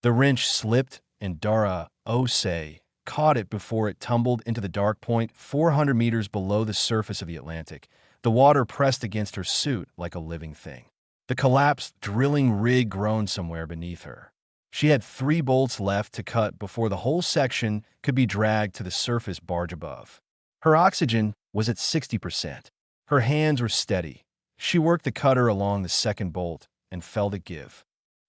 The wrench slipped, and Dara Osei caught it before it tumbled into the dark point 400 meters below the surface of the Atlantic. The water pressed against her suit like a living thing. The collapsed drilling rig groaned somewhere beneath her. She had 3 bolts left to cut before the whole section could be dragged to the surface barge above. Her oxygen was at 60%. Her hands were steady. She worked the cutter along the second bolt and felt it give.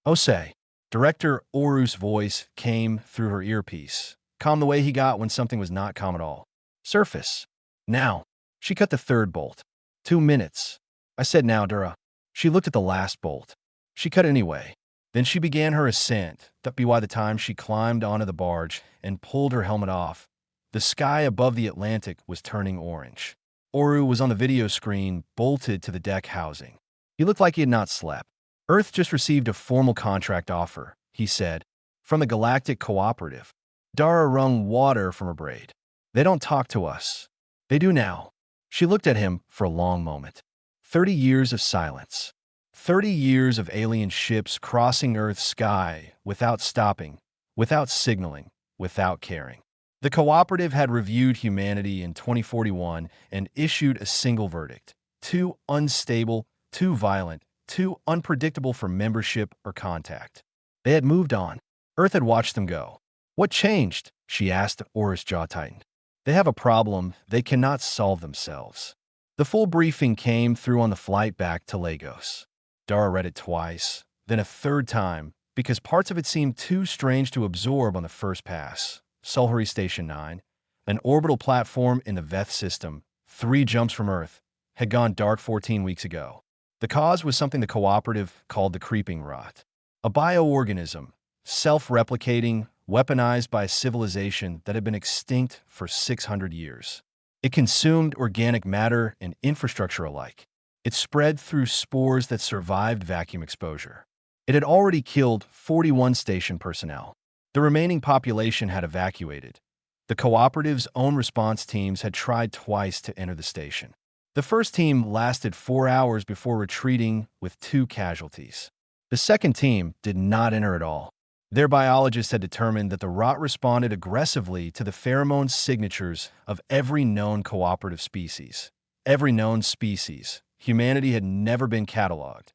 Osei. Director Oru's voice came through her earpiece, calm the way he got when something was not calm at all. Surface. Now. She cut the 3rd bolt. 2 minutes. I said now, Dura. She looked at the last bolt. She cut anyway. Then she began her ascent. That be why the time she climbed onto the barge and pulled her helmet off, the sky above the Atlantic was turning orange. Oru was on the video screen, bolted to the deck housing. He looked like he had not slept. Earth just received a formal contract offer, he said, from the Galactic Cooperative. Dara wrung water from her braid. They don't talk to us. They do now. She looked at him for a long moment. 30 years of silence. 30 years of alien ships crossing Earth's sky without stopping, without signaling, without caring. The cooperative had reviewed humanity in 2041 and issued a single verdict. Too unstable, too violent, too unpredictable for membership or contact. They had moved on. Earth had watched them go. What changed? She asked. Oru's jaw tightened. They have a problem they cannot solve themselves. The full briefing came through on the flight back to Lagos. Dara read it twice, then a 3rd time, because parts of it seemed too strange to absorb on the first pass. Sulhuri Station 9, an orbital platform in the Veth system, 3 jumps from Earth, had gone dark 14 weeks ago. The cause was something the cooperative called the creeping rot. A bioorganism, self-replicating, weaponized by a civilization that had been extinct for 600 years. It consumed organic matter and infrastructure alike. It spread through spores that survived vacuum exposure. It had already killed 41 station personnel. The remaining population had evacuated. The cooperative's own response teams had tried twice to enter the station. The first team lasted 4 hours before retreating with 2 casualties. The second team did not enter at all. Their biologists had determined that the rot responded aggressively to the pheromone signatures of every known cooperative species. Every known species. Humanity had never been cataloged.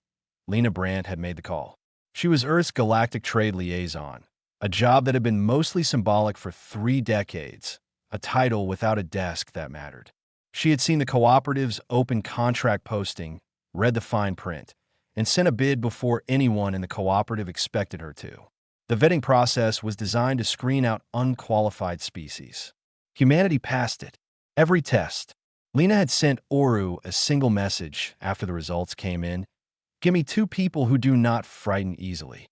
Lena Brandt had made the call. She was Earth's galactic trade liaison, a job that had been mostly symbolic for 3 decades, a title without a desk that mattered. She had seen the cooperative's open contract posting, read the fine print, and sent a bid before anyone in the cooperative expected her to. The vetting process was designed to screen out unqualified species. Humanity passed it. Every test. Lena had sent Oru a single message after the results came in. Give me 2 people who do not frighten easily.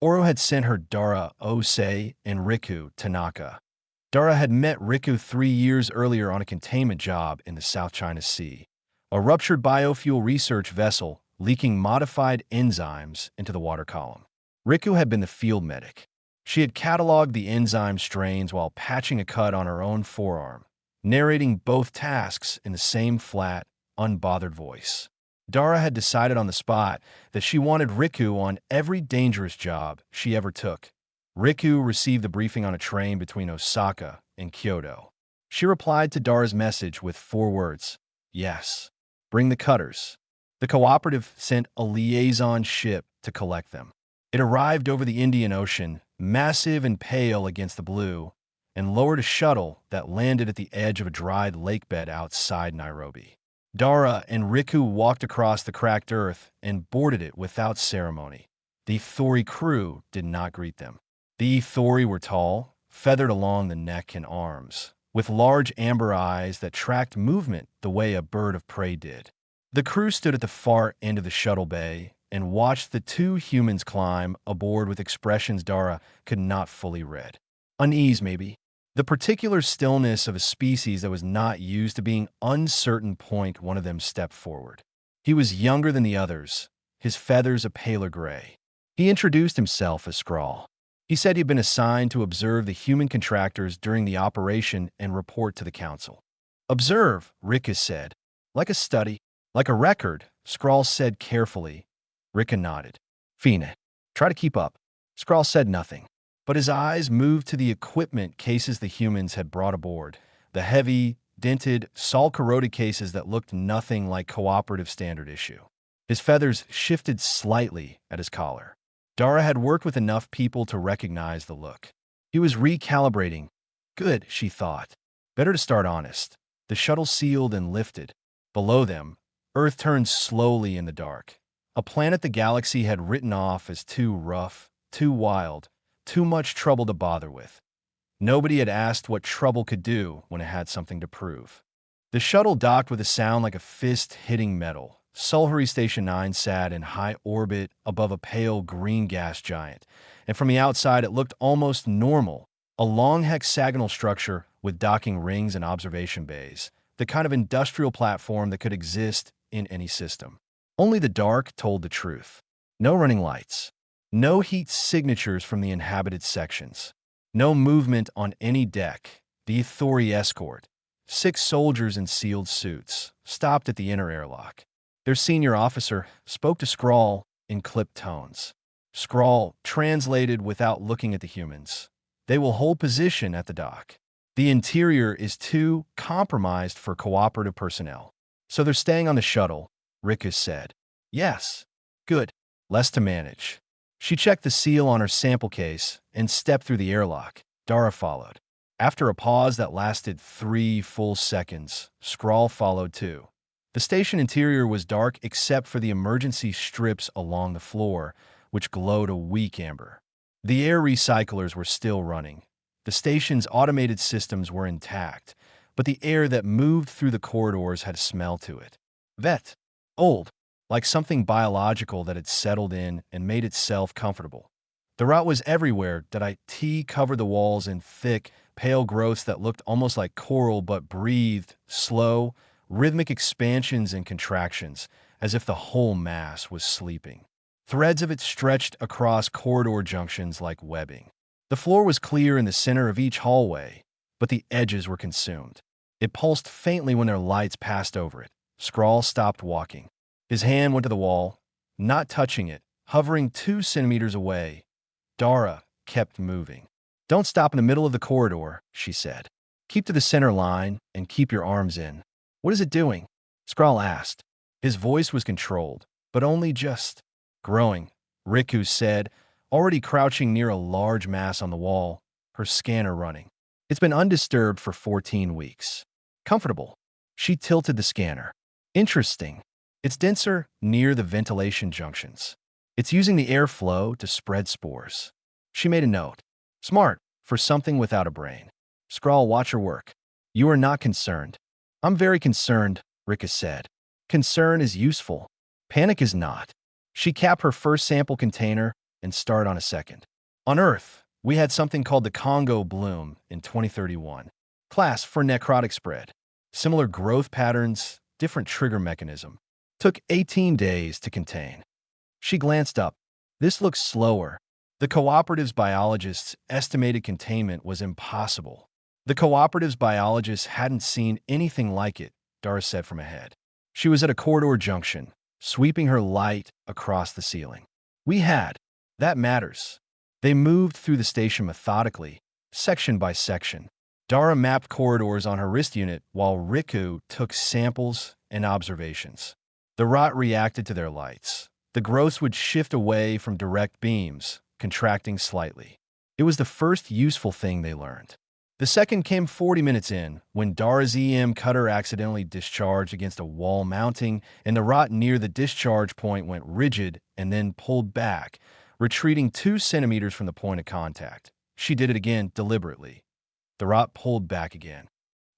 Oru had sent her Dara Osei and Riku Tanaka. Dara had met Riku 3 years earlier on a containment job in the South China Sea, a ruptured biofuel research vessel leaking modified enzymes into the water column. Riku had been the field medic. She had cataloged the enzyme strains while patching a cut on her own forearm, narrating both tasks in the same flat, unbothered voice. Dara had decided on the spot that she wanted Riku on every dangerous job she ever took. Riku received the briefing on a train between Osaka and Kyoto. She replied to Dara's message with 4 words, yes. Bring the cutters. The cooperative sent a liaison ship to collect them. It arrived over the Indian Ocean, massive and pale against the blue, and lowered a shuttle that landed at the edge of a dried lake bed outside Nairobi. Dara and Riku walked across the cracked earth and boarded it without ceremony. The Ithori crew did not greet them. The Ithori were tall, feathered along the neck and arms, with large amber eyes that tracked movement the way a bird of prey did. The crew stood at the far end of the shuttle bay and watched the 2 humans climb aboard with expressions Dara could not fully read. Unease, maybe. The particular stillness of a species that was not used to being uncertain. One of them stepped forward. He was younger than the others, his feathers a paler gray. He introduced himself as Skrull. He said he'd been assigned to observe the human contractors during the operation and report to the council. Observe, Rika said. Like a study, like a record, Skrull said carefully. Rika nodded. Fina, try to keep up. Skrull said nothing. But his eyes moved to the equipment cases the humans had brought aboard, the heavy, dented, salt-corroded cases that looked nothing like cooperative standard issue. His feathers shifted slightly at his collar. Dara had worked with enough people to recognize the look. He was recalibrating. Good, she thought. Better to start honest. The shuttle sealed and lifted. Below them, Earth turned slowly in the dark. A planet the galaxy had written off as too rough, too wild, too much trouble to bother with. Nobody had asked what trouble could do when it had something to prove. The shuttle docked with a sound like a fist hitting metal. Sulhuri Station 9 sat in high orbit above a pale green gas giant, and from the outside it looked almost normal, a long hexagonal structure with docking rings and observation bays, the kind of industrial platform that could exist in any system. Only the dark told the truth. No running lights. No heat signatures from the inhabited sections. No movement on any deck. The Ithori escort, 6 soldiers in sealed suits, stopped at the inner airlock. Their senior officer spoke to Skrull in clipped tones. Skrull translated without looking at the humans. They will hold position at the dock. The interior is too compromised for cooperative personnel. So they're staying on the shuttle, Rikus said. Yes. Good. Less to manage. She checked the seal on her sample case and stepped through the airlock. Dara followed. After a pause that lasted 3 full seconds, Skrull followed too. The station interior was dark except for the emergency strips along the floor, which glowed a weak amber. The air recyclers were still running. The station's automated systems were intact, but the air that moved through the corridors had a smell to it. Vet. Old. Like something biological that had settled in and made itself comfortable. The rot was everywhere. It covered the walls in thick, pale growths that looked almost like coral but breathed, slow, rhythmic expansions and contractions, as if the whole mass was sleeping. Threads of it stretched across corridor junctions like webbing. The floor was clear in the center of each hallway, but the edges were consumed. It pulsed faintly when their lights passed over it. Skrull stopped walking. His hand went to the wall, not touching it, hovering 2 centimeters away. Dara kept moving. Don't stop in the middle of the corridor, she said. Keep to the center line and keep your arms in. What is it doing? Skrull asked. His voice was controlled, but only just. Growing, Riku said, already crouching near a large mass on the wall, her scanner running. It's been undisturbed for 14 weeks. Comfortable. She tilted the scanner. Interesting. It's denser near the ventilation junctions. It's using the airflow to spread spores. She made a note. Smart for something without a brain. Skrull, watch her work. You are not concerned. I'm very concerned, Rika said. Concern is useful. Panic is not. She capped her first sample container and started on a second. On Earth, we had something called the Congo bloom in 2031. Class for necrotic spread. Similar growth patterns, different trigger mechanism. Took 18 days to contain. She glanced up. This looks slower. The cooperative's biologists estimated containment was impossible. The cooperative's biologists hadn't seen anything like it, Dara said from ahead. She was at a corridor junction, sweeping her light across the ceiling. We had. That matters. They moved through the station methodically, section by section. Dara mapped corridors on her wrist unit while Riku took samples and observations. The rot reacted to their lights. The growths would shift away from direct beams, contracting slightly. It was the first useful thing they learned. The second came 40 minutes in, when Dara's EM cutter accidentally discharged against a wall mounting, and the rot near the discharge point went rigid and then pulled back, retreating 2 centimeters from the point of contact. She did it again deliberately. The rot pulled back again.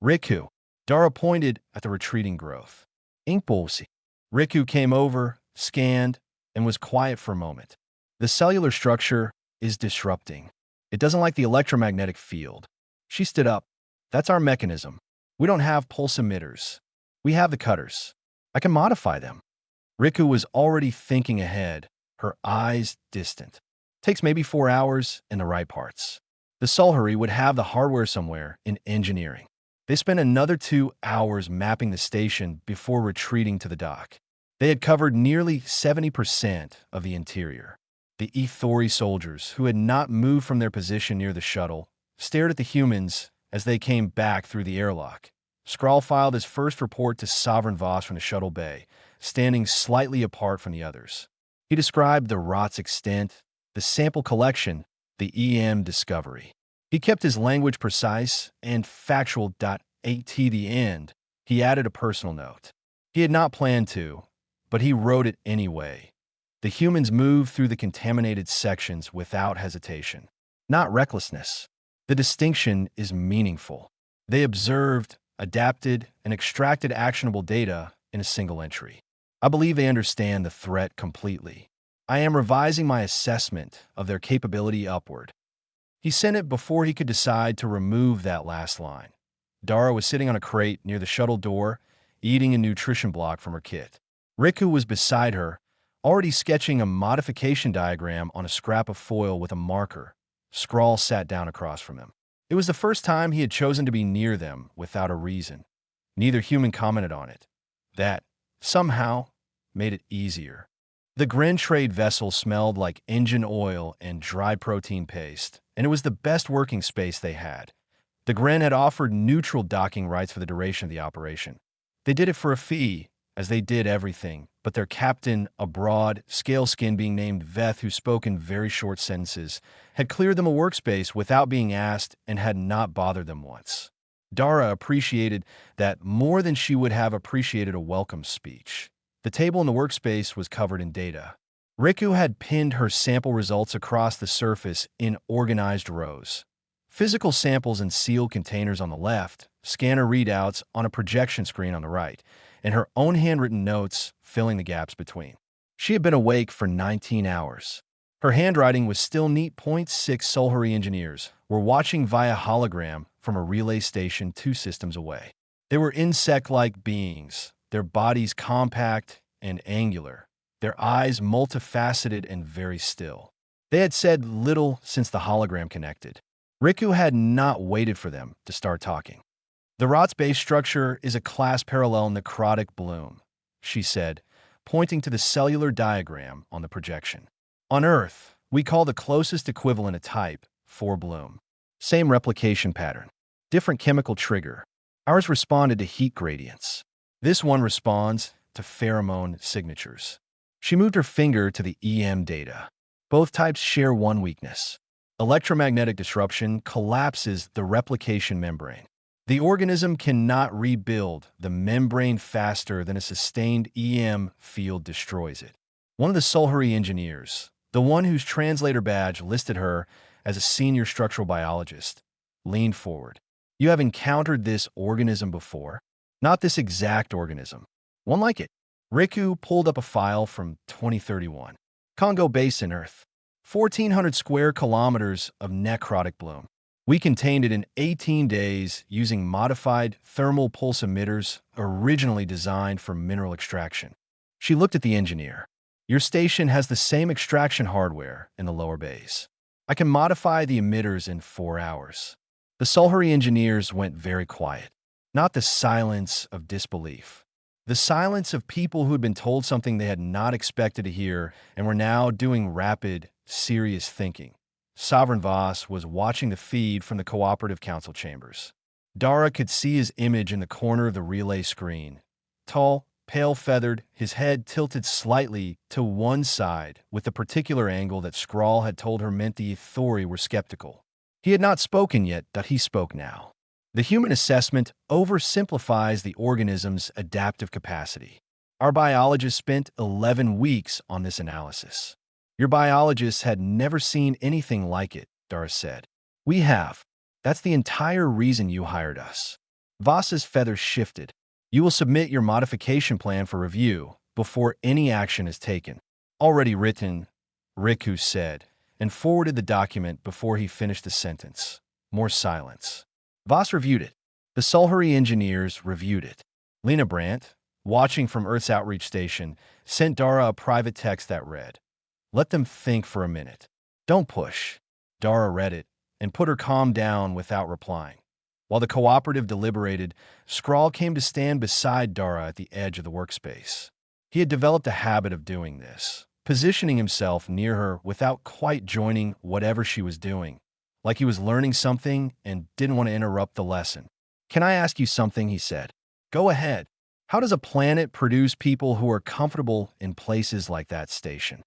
Riku. Dara pointed at the retreating growth. Inkbolsi. Riku came over, scanned, and was quiet for a moment. The cellular structure is disrupting. It doesn't like the electromagnetic field. She stood up. That's our mechanism. We don't have pulse emitters. We have the cutters. I can modify them. Riku was already thinking ahead, her eyes distant. Takes maybe 4 hours and the right parts. The Sulhuri would have the hardware somewhere in engineering. They spent another 2 hours mapping the station before retreating to the dock. They had covered nearly 70% of the interior. The Ethori soldiers, who had not moved from their position near the shuttle, stared at the humans as they came back through the airlock. Skrull filed his first report to Sovereign Voss from the shuttle bay, standing slightly apart from the others. He described the rot's extent, the sample collection, the EM discovery. He kept his language precise and factual. At the end, he added a personal note. He had not planned to, but he wrote it anyway. The humans moved through the contaminated sections without hesitation, not recklessness. The distinction is meaningful. They observed, adapted, and extracted actionable data in a single entry. I believe they understand the threat completely. I am revising my assessment of their capability upward. He sent it before he could decide to remove that last line. Dara was sitting on a crate near the shuttle door, eating a nutrition block from her kit. Riku was beside her, already sketching a modification diagram on a scrap of foil with a marker. Skrull sat down across from him. It was the first time he had chosen to be near them without a reason. Neither human commented on it. That, somehow, made it easier. The Grin trade vessel smelled like engine oil and dry protein paste, and it was the best working space they had. The Grin had offered neutral docking rights for the duration of the operation. They did it for a fee, as they did everything, but their captain, a broad, scale-skinned being named Veth who spoke in very short sentences, had cleared them a workspace without being asked and had not bothered them once. Dara appreciated that more than she would have appreciated a welcome speech. The table in the workspace was covered in data. Riku had pinned her sample results across the surface in organized rows. Physical samples in sealed containers on the left, scanner readouts on a projection screen on the right, and her own handwritten notes filling the gaps between. She had been awake for 19 hours. Her handwriting was still neat. 6 Solhari engineers were watching via hologram from a relay station 2 systems away. They were insect-like beings, their bodies compact and angular, their eyes multifaceted and very still. They had said little since the hologram connected. Riku had not waited for them to start talking. The rot's base structure is a class parallel necrotic bloom, she said, pointing to the cellular diagram on the projection. On Earth, we call the closest equivalent a type 4 bloom. Same replication pattern, different chemical trigger. Ours responded to heat gradients. This one responds to pheromone signatures. She moved her finger to the EM data. Both types share one weakness. Electromagnetic disruption collapses the replication membrane. The organism cannot rebuild the membrane faster than a sustained EM field destroys it. One of the Solhari engineers, the one whose translator badge listed her as a senior structural biologist, leaned forward. You have encountered this organism before? Not this exact organism. One like it. Riku pulled up a file from 2031. Congo Basin, Earth. 1,400 square kilometers of necrotic bloom. We contained it in 18 days using modified thermal pulse emitters originally designed for mineral extraction. She looked at the engineer. Your station has the same extraction hardware in the lower bays. I can modify the emitters in 4 hours. The Solhari engineers went very quiet. Not the silence of disbelief. The silence of people who had been told something they had not expected to hear and were now doing rapid, serious thinking. Sovereign Voss was watching the feed from the Cooperative Council chambers. Dara could see his image in the corner of the relay screen. Tall, pale-feathered, his head tilted slightly to one side with the particular angle that Skrull had told her meant the Ethori were skeptical. He had not spoken yet, but he spoke now. The human assessment oversimplifies the organism's adaptive capacity. Our biologists spent 11 weeks on this analysis. Your biologists had never seen anything like it, Dara said. We have. That's the entire reason you hired us. Voss's feathers shifted. You will submit your modification plan for review before any action is taken. Already written, Riku said, and forwarded the document before he finished the sentence. More silence. Voss reviewed it. The Solhari engineers reviewed it. Lena Brandt, watching from Earth's outreach station, sent Dara a private text that read, "Let them think for a minute. Don't push." Dara read it and put her calm down without replying. While the cooperative deliberated, Skrull came to stand beside Dara at the edge of the workspace. He had developed a habit of doing this, positioning himself near her without quite joining whatever she was doing, like he was learning something and didn't want to interrupt the lesson. "Can I ask you something?" he said. "Go ahead. How does a planet produce people who are comfortable in places like that station?"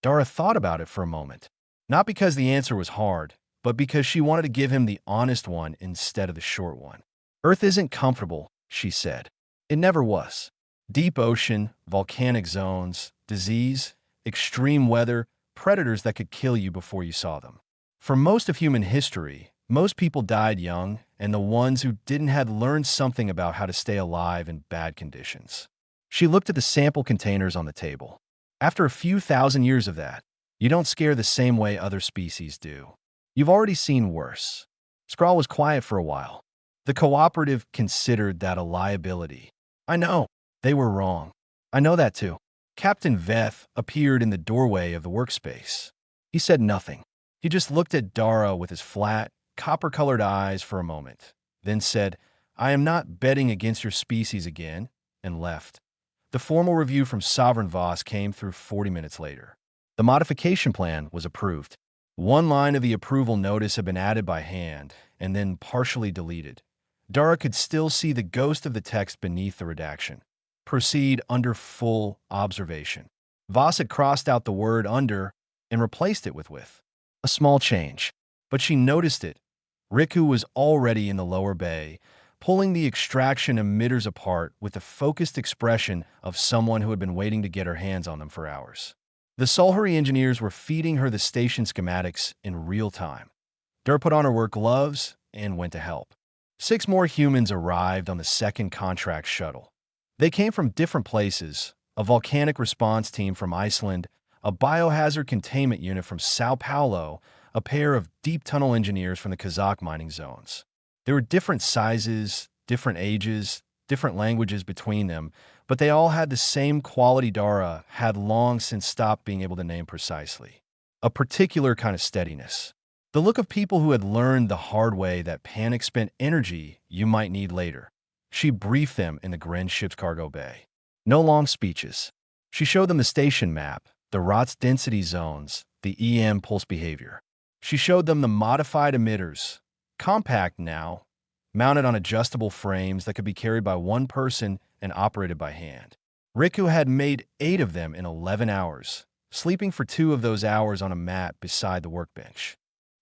Dara thought about it for a moment, not because the answer was hard, but because she wanted to give him the honest one instead of the short one. "Earth isn't comfortable," she said. "It never was. Deep ocean, volcanic zones, disease, extreme weather, predators that could kill you before you saw them. For most of human history, most people died young, and the ones who didn't had learned something about how to stay alive in bad conditions." She looked at the sample containers on the table. "After a few thousand years of that, you don't scare the same way other species do. You've already seen worse." Skrull was quiet for a while. The cooperative considered that a liability. "I know. They were wrong. I know that too." Captain Veth appeared in the doorway of the workspace. He said nothing. He just looked at Dara with his flat, copper-colored eyes for a moment, then said, "I am not betting against your species again," and left. The formal review from Sovereign Voss came through 40 minutes later. The modification plan was approved. One line of the approval notice had been added by hand, and then partially deleted. Dara could still see the ghost of the text beneath the redaction. "Proceed under full observation." Voss had crossed out the word "under" and replaced it with. A small change, but she noticed it. Riku was already in the lower bay, pulling the extraction emitters apart with the focused expression of someone who had been waiting to get her hands on them for hours. The Solhuri engineers were feeding her the station schematics in real time. Dur put on her work gloves and went to help. 6 more humans arrived on the second contract shuttle. They came from different places: a volcanic response team from Iceland, a biohazard containment unit from Sao Paulo, a pair of deep tunnel engineers from the Kazakh mining zones. There were different sizes, different ages, different languages between them, but they all had the same quality Dara had long since stopped being able to name precisely. A particular kind of steadiness. The look of people who had learned the hard way that panic spent energy you might need later. She briefed them in the Gren ship's cargo bay. No long speeches. She showed them the station map, the ROTS density zones, the EM pulse behavior. She showed them the modified emitters, compact now, mounted on adjustable frames that could be carried by one person and operated by hand. Riku had made 8 of them in 11 hours, sleeping for 2 of those hours on a mat beside the workbench.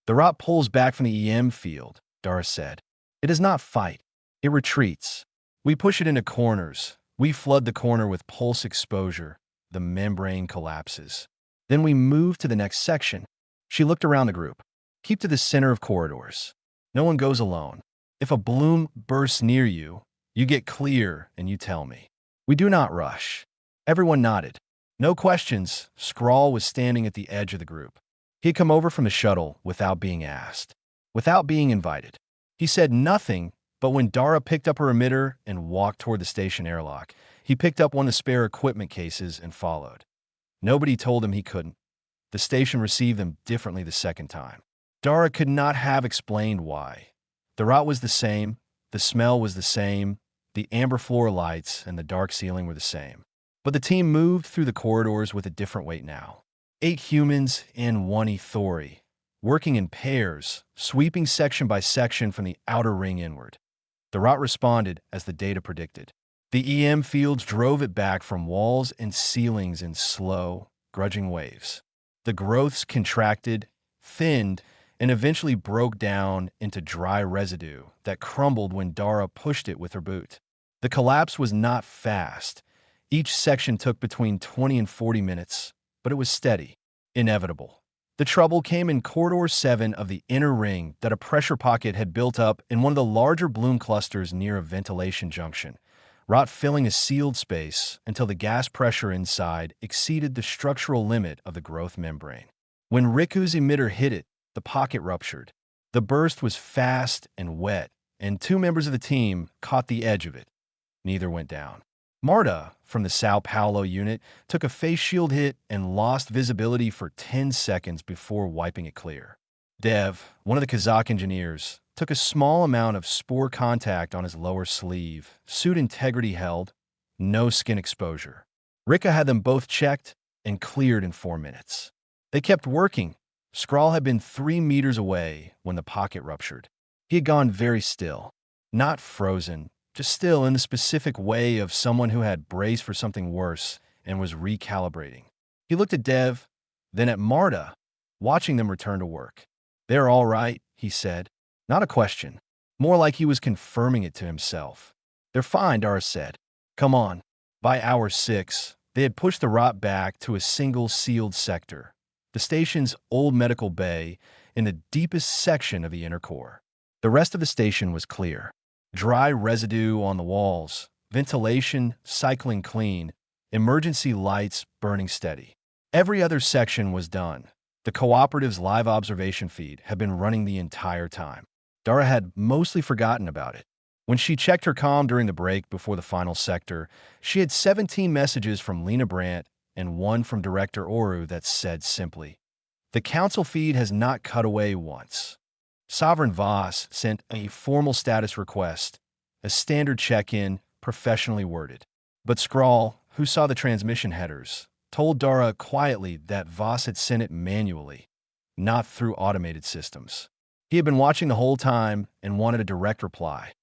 "The rot pulls back from the EM field," Dara said. "It does not fight. It retreats. We push it into corners. We flood the corner with pulse exposure. The membrane collapses. Then we move to the next section." She looked around the group. "Keep to the center of corridors. No one goes alone. If a bloom bursts near you, you get clear and you tell me. We do not rush." Everyone nodded. No questions. Skrull was standing at the edge of the group. He had come over from the shuttle without being asked, without being invited. He said nothing, but when Dara picked up her emitter and walked toward the station airlock, he picked up one of the spare equipment cases and followed. Nobody told him he couldn't. The station received them differently the second time. Dara could not have explained why. The rot was the same, the smell was the same, the amber floor lights and the dark ceiling were the same. But the team moved through the corridors with a different weight now. 8 humans and 1 Ithori, working in pairs, sweeping section by section from the outer ring inward. The rot responded as the data predicted. The EM fields drove it back from walls and ceilings in slow, grudging waves. The growths contracted, thinned, and eventually broke down into dry residue that crumbled when Dara pushed it with her boot. The collapse was not fast. Each section took between 20 and 40 minutes, but it was steady, inevitable. The trouble came in Corridor 7 of the inner ring that a pressure pocket had built up in one of the larger bloom clusters near a ventilation junction, rot filling a sealed space until the gas pressure inside exceeded the structural limit of the growth membrane. When Riku's emitter hit it, the pocket ruptured. The burst was fast and wet, and 2 members of the team caught the edge of it. Neither went down. Marta, from the Sao Paulo unit, took a face shield hit and lost visibility for 10 seconds before wiping it clear. Dev, one of the Kazakh engineers, took a small amount of spore contact on his lower sleeve, suit integrity held, no skin exposure. Rika had them both checked, and cleared in 4 minutes. They kept working. Skrull had been 3 meters away when the pocket ruptured. He had gone very still, not frozen, just still in the specific way of someone who had braced for something worse and was recalibrating. He looked at Dev, then at Marta, watching them return to work. "They're all right," he said. Not a question. More like he was confirming it to himself. "They're fine," Dara said. "Come on." By hour 6, they had pushed the rot back to a single sealed sector, the station's old medical bay in the deepest section of the inner core. The rest of the station was clear. Dry residue on the walls, ventilation cycling clean, emergency lights burning steady. Every other section was done. The cooperative's live observation feed had been running the entire time. Dara had mostly forgotten about it. When she checked her comm during the break before the final sector, she had 17 messages from Lena Brandt and one from Director Oru that said simply, "The council feed has not cut away once." Sovereign Voss sent a formal status request, a standard check-in, professionally worded. But Skrull, who saw the transmission headers, told Dara quietly that Voss had sent it manually, not through automated systems. He had been watching the whole time and wanted a direct reply.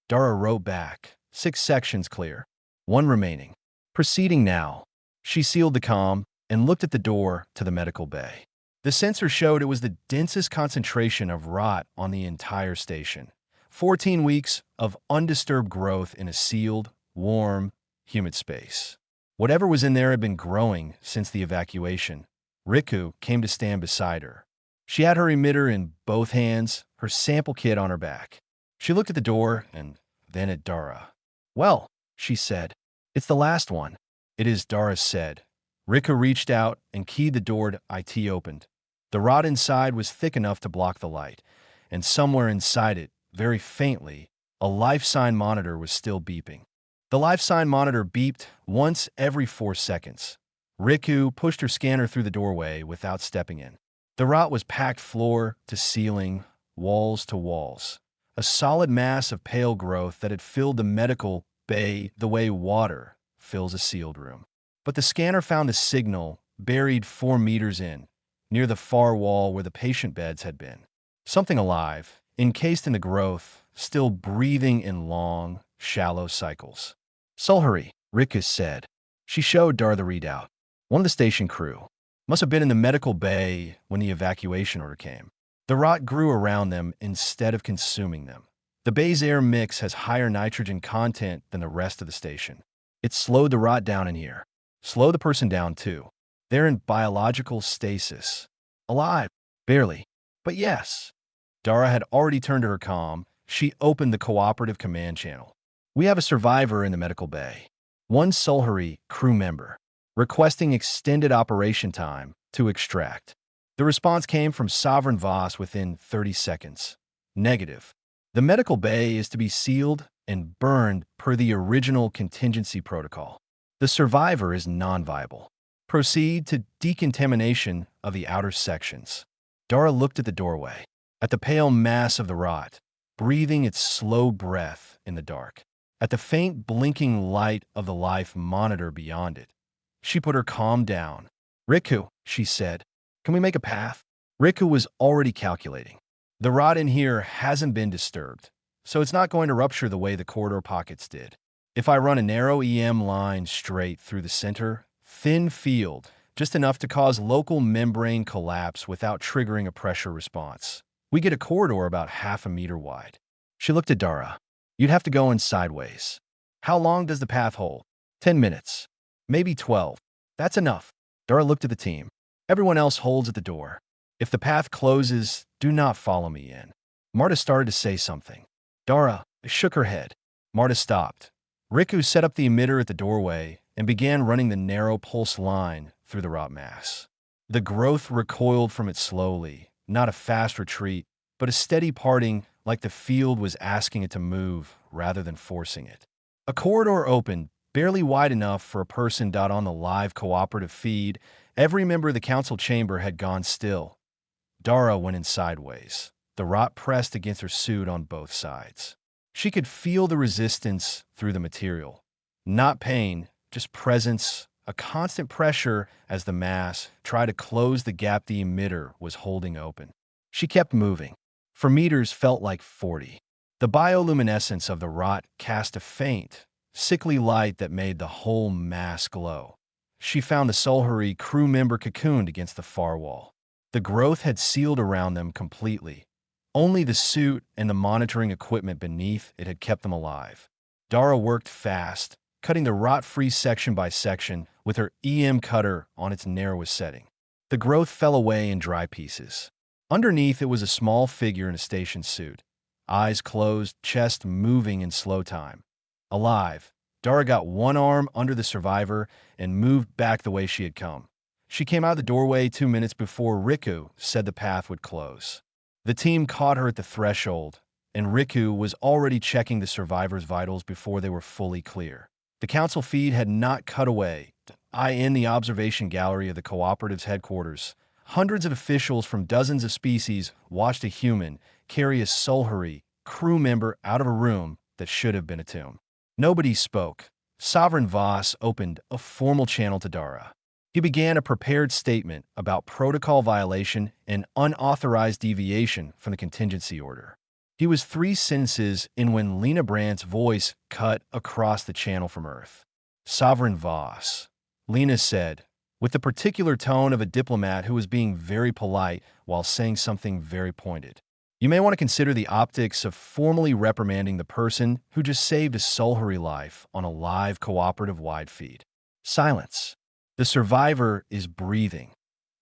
Dara wrote back, 6 sections clear, 1 remaining. Proceeding now. She sealed the comm and looked at the door to the medical bay. The sensor showed it was the densest concentration of rot on the entire station. 14 weeks of undisturbed growth in a sealed, warm, humid space. Whatever was in there had been growing since the evacuation. Riku came to stand beside her. She had her emitter in both hands, her sample kit on her back. She looked at the door and then at Dara. "Well," she said, "it's the last one." "It is," Dara said. Riku reached out and keyed the door to IT opened. The rot inside was thick enough to block the light, and somewhere inside it, very faintly, a life sign monitor was still beeping. The life sign monitor beeped once every 4 seconds. Riku pushed her scanner through the doorway without stepping in. The rot was packed floor to ceiling, walls to walls. A solid mass of pale growth that had filled the medical bay the way water fills a sealed room. But the scanner found a signal buried 4 meters in, near the far wall where the patient beds had been. Something alive, encased in the growth, still breathing in long, shallow cycles. "Sulhuri," Rikus said. She showed Dar the readout. One of the station crew. Must have been in the medical bay when the evacuation order came. The rot grew around them instead of consuming them. The bay's air mix has higher nitrogen content than the rest of the station. It slowed the rot down in here. Slow the person down, too. They're in biological stasis. Alive. Barely. But yes. Dara had already turned to her comm. She opened the cooperative command channel. "We have a survivor in the medical bay. One Sulhuri crew member. Requesting extended operation time to extract." The response came from Sovereign Voss within 30 seconds. Negative. The medical bay is to be sealed and burned per the original contingency protocol. The survivor is non-viable. Proceed to decontamination of the outer sections. Dara looked at the doorway, at the pale mass of the rot, breathing its slow breath in the dark, at the faint blinking light of the life monitor beyond it. She put her comm down. "Riku," she said, "can we make a path?" Riku was already calculating. The rot in here hasn't been disturbed, so it's not going to rupture the way the corridor pockets did. If I run a narrow EM line straight through the center, thin field, just enough to cause local membrane collapse without triggering a pressure response, we get a corridor about 1/2 meter wide. She looked at Dara. "You'd have to go in sideways. How long does the path hold?" 10 minutes. Maybe 12. That's enough." Dara looked at the team. "Everyone else holds at the door. If the path closes, do not follow me in." Marta started to say something. Dara shook her head. Marta stopped. Riku set up the emitter at the doorway and began running the narrow pulse line through the rot mass. The growth recoiled from it slowly, not a fast retreat, but a steady parting like the field was asking it to move rather than forcing it. A corridor opened, barely wide enough for a person. On the live cooperative feed, every member of the council chamber had gone still. Dara went in sideways, the rot pressed against her suit on both sides. She could feel the resistance through the material. Not pain, just presence, a constant pressure as the mass tried to close the gap the emitter was holding open. She kept moving. For meters felt like 40. The bioluminescence of the rot cast a faint, sickly light that made the whole mass glow. She found the Solhari crew member cocooned against the far wall. The growth had sealed around them completely. Only the suit and the monitoring equipment beneath it had kept them alive. Dara worked fast, cutting the rot-free section by section with her EM cutter on its narrowest setting. The growth fell away in dry pieces. Underneath it was a small figure in a station suit, eyes closed, chest moving in slow time. Alive, Dara got one arm under the survivor and moved back the way she had come. She came out of the doorway 2 minutes before Riku said the path would close. The team caught her at the threshold, and Riku was already checking the survivor's vitals before they were fully clear. The council feed had not cut away. In the observation gallery of the cooperative's headquarters, hundreds of officials from dozens of species watched a human carry a Solhari crew member out of a room that should have been a tomb. Nobody spoke. Sovereign Voss opened a formal channel to Dara. He began a prepared statement about protocol violation and unauthorized deviation from the contingency order. He was 3 sentences in when Lena Brandt's voice cut across the channel from Earth. Sovereign Voss, Lena said, with the particular tone of a diplomat who was being very polite while saying something very pointed. You may want to consider the optics of formally reprimanding the person who just saved a Solhari life on a live cooperative wide feed. Silence. The survivor is breathing.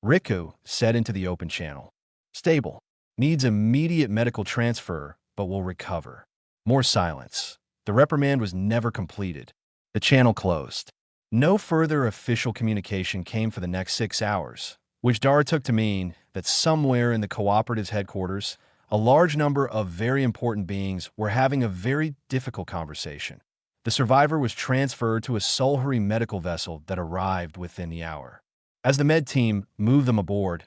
Riku said into the open channel. Stable. Needs immediate medical transfer, but will recover. More silence. The reprimand was never completed. The channel closed. No further official communication came for the next 6 hours, which Dara took to mean that somewhere in the cooperative's headquarters, a large number of very important beings were having a very difficult conversation. The survivor was transferred to a Solhari medical vessel that arrived within the hour. As the med team moved them aboard,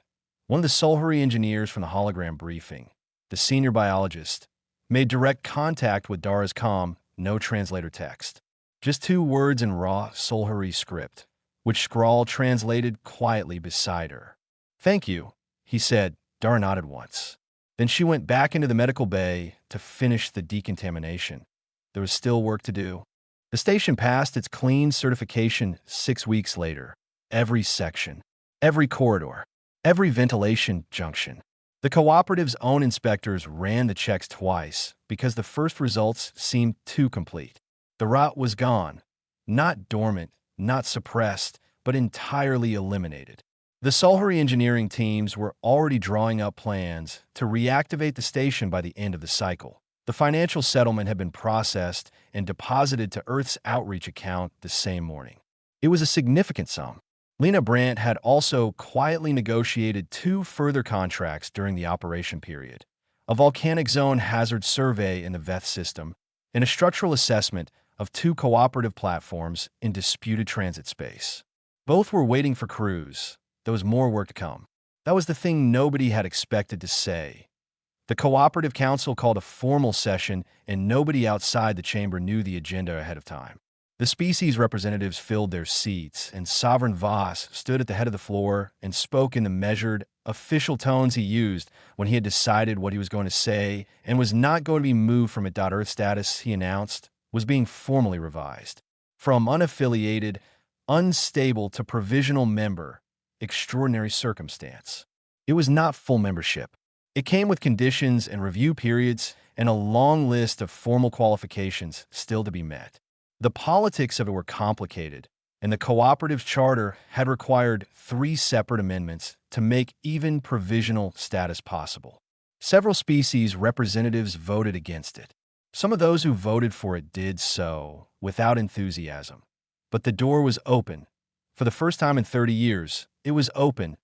one of the Solhari engineers from the hologram briefing, the senior biologist, made direct contact with Dara's comm, no translator text. Just 2 words in raw Solhari script, which Skrull translated quietly beside her. Thank you, he said. Dara nodded once. Then she went back into the medical bay to finish the decontamination. There was still work to do. The station passed its clean certification 6 weeks later. Every section, every corridor, every ventilation junction. The cooperative's own inspectors ran the checks twice because the first results seemed too complete. The rot was gone, not dormant, not suppressed, but entirely eliminated. The Solhari engineering teams were already drawing up plans to reactivate the station by the end of the cycle. The financial settlement had been processed and deposited to Earth's outreach account the same morning. It was a significant sum. Lena Brandt had also quietly negotiated 2 further contracts during the operation period: a volcanic zone hazard survey in the Veth system and a structural assessment of 2 cooperative platforms in disputed transit space. Both were waiting for crews. There was more work to come. That was the thing nobody had expected to say. The Cooperative Council called a formal session, and nobody outside the chamber knew the agenda ahead of time. The species representatives filled their seats, and Sovereign Voss stood at the head of the floor and spoke in the measured, official tones he used when he had decided what he was going to say and was not going to be moved from a .Earth status he announced was being formally revised. From unaffiliated, unstable to provisional member, extraordinary circumstance. It was not full membership. It came with conditions and review periods and a long list of formal qualifications still to be met. The politics of it were complicated, and the cooperative's charter had required 3 separate amendments to make even provisional status possible. Several species representatives voted against it. Some of those who voted for it did so without enthusiasm. But the door was open. For the first time in 30 years, it was open.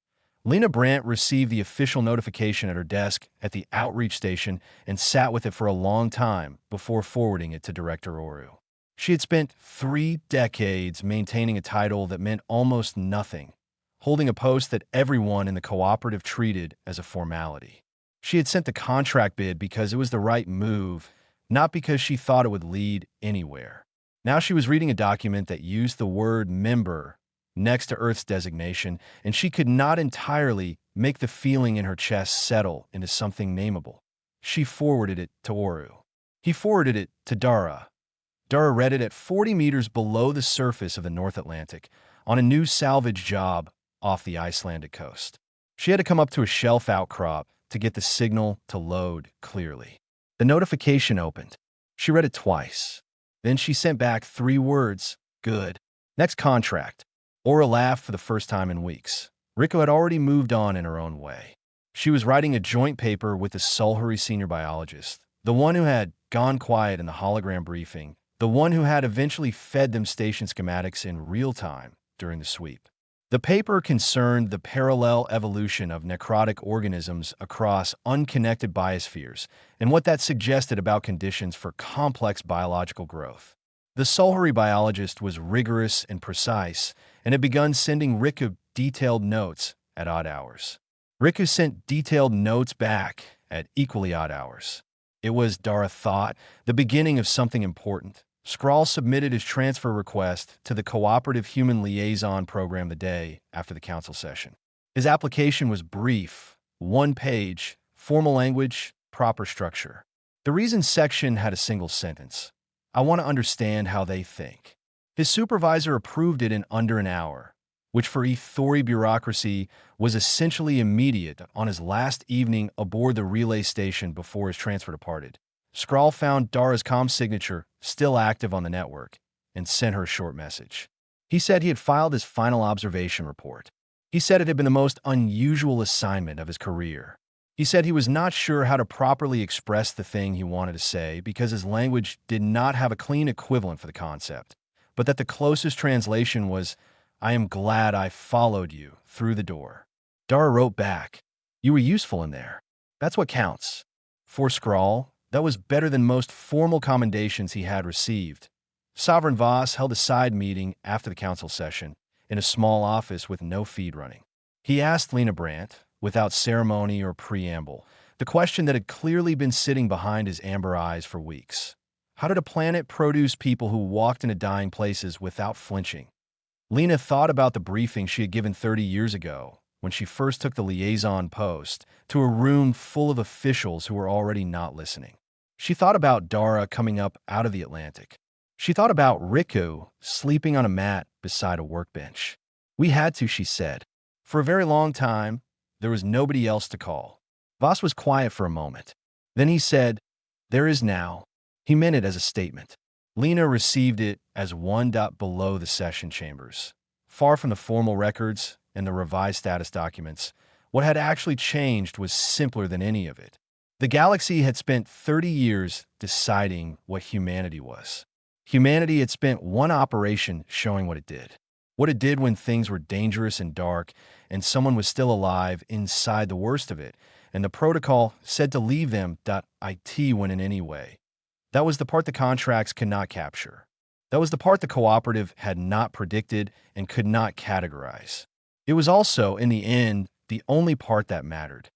Lena Brandt received the official notification at her desk at the outreach station and sat with it for a long time before forwarding it to Director Oru. She had spent 3 decades maintaining a title that meant almost nothing, holding a post that everyone in the cooperative treated as a formality. She had sent the contract bid because it was the right move, not because she thought it would lead anywhere. Now she was reading a document that used the word member next to Earth's designation, and she could not entirely make the feeling in her chest settle into something nameable. She forwarded it to Oru. He forwarded it to Dara. Dara read it at 40 meters below the surface of the North Atlantic, on a new salvage job off the Icelandic coast. She had to come up to a shelf outcrop to get the signal to load clearly. The notification opened. She read it twice. Then she sent back 3 words, "Good. Next contract." Aura laughed for the first time in weeks. Rico had already moved on in her own way. She was writing a joint paper with the Sulhuri senior biologist, the one who had gone quiet in the hologram briefing, the one who had eventually fed them station schematics in real time during the sweep. The paper concerned the parallel evolution of necrotic organisms across unconnected biospheres and what that suggested about conditions for complex biological growth. The Sulhuri biologist was rigorous and precise and had begun sending Riku detailed notes at odd hours. Riku sent detailed notes back at equally odd hours. It was, Dara thought, the beginning of something important. Skrull submitted his transfer request to the Cooperative Human Liaison Program the day after the council session. His application was brief, 1 page, formal language, proper structure. The reasons section had a single sentence. I want to understand how they think. His supervisor approved it in under an hour, which for Ithori bureaucracy was essentially immediate on his last evening aboard the relay station before his transfer departed. Skrull found Dara's comm signature still active on the network and sent her a short message. He said he had filed his final observation report. He said it had been the most unusual assignment of his career. He said he was not sure how to properly express the thing he wanted to say because his language did not have a clean equivalent for the concept, but that the closest translation was, "I am glad I followed you through the door." Dara wrote back, "You were useful in there. That's what counts." For Skrull, that was better than most formal commendations he had received. Sovereign Voss held a side meeting after the council session in a small office with no feed running. He asked Lena Brandt, without ceremony or preamble, the question that had clearly been sitting behind his amber eyes for weeks. How did a planet produce people who walked into dying places without flinching? Lena thought about the briefing she had given 30 years ago, when she first took the liaison post, to a room full of officials who were already not listening. She thought about Dara coming up out of the Atlantic. She thought about Riku sleeping on a mat beside a workbench. "We had to," she said. For a very long time, there was nobody else to call. Voss was quiet for a moment. Then he said, "There is now." He meant it as a statement. Lena received it as one dot below the session chambers. Far from the formal records and the revised status documents, what had actually changed was simpler than any of it. The galaxy had spent 30 years deciding what humanity was. Humanity had spent one operation showing what it did. What it did when things were dangerous and dark, and someone was still alive inside the worst of it, and the protocol said to leave them .it when in any way. That was the part the contracts could not capture. That was the part the cooperative had not predicted and could not categorize. It was also, in the end, the only part that mattered.